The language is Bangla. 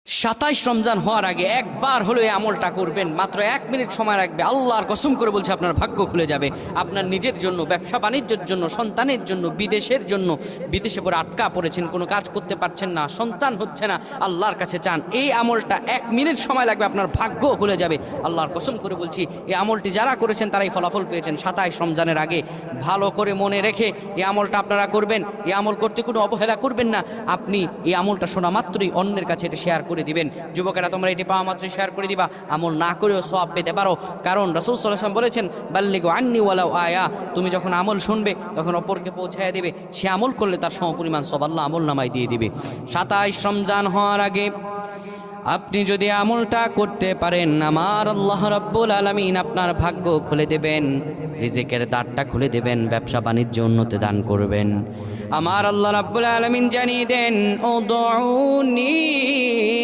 27 রমজান হওয়ার আগে একবার হলো এই আমলটা করবেন, মাত্র 1 মিনিট সময় রাখবে। আল্লাহর কসম করে বলছে আপনার ভাগ্য খুলে যাবে। আপনার নিজের জন্য, ব্যবসা বাণিজ্যের জন্য, সন্তানের জন্য, বিদেশের জন্য, বিদেশে পরে আটকা পড়েছেন, কোনো কাজ করতে পারছেন না, সন্তান হচ্ছে না, আল্লাহর কাছে চান, এই আমলটা 1 মিনিট সময় লাগবে, আপনার ভাগ্য খুলে যাবে। আল্লাহর কসম করে বলছি, এই আমলটি যারা করেছেন তারাই ফলাফল পেয়েছেন 27 রমজানের আগে। ভালো করে মনে রেখে এই আমলটা আপনারা করবেন। এই আমল করতে কোনো অবহেলা করবেন না। আপনি এই আমলটা শোনা মাত্রই অন্যের কাছে এটা শেয়ার করে দিবেন। যুবকেরা, তোমরা এটি পাওয়া মাত্রই শেয়ার করে দিবা, আমল না করেও সওয়াব পেতে পারো। কারণ রাসূল সাল্লাল্লাহু আলাইহি ওয়াসাল্লাম বলেছেন, বাল্লিগু আন্নি ওয়ালাউ আয়া, তুমি যখন আমল শুনবে তখন অপরকে পৌঁছায় দিবে, সে আমল করলে তার সমপরিমাণ সওয়াব আল্লাহ আমল নামায় দিয়ে দিবে। 27 রমজান হওয়ার আগে আপনি যদি আমলটা করতে পারেন, আমার আল্লাহ রাব্বুল আলামিন আপনার ভাগ্য খুলে দেবেন, রিজিকের দ্বারটা খুলে দেবেন, ব্যবসা বাণিজ্যে উন্নতি দান করবেন। আমার আল্লাহ রাব্বুল আলামিন জানিয়ে দেন, উদউনি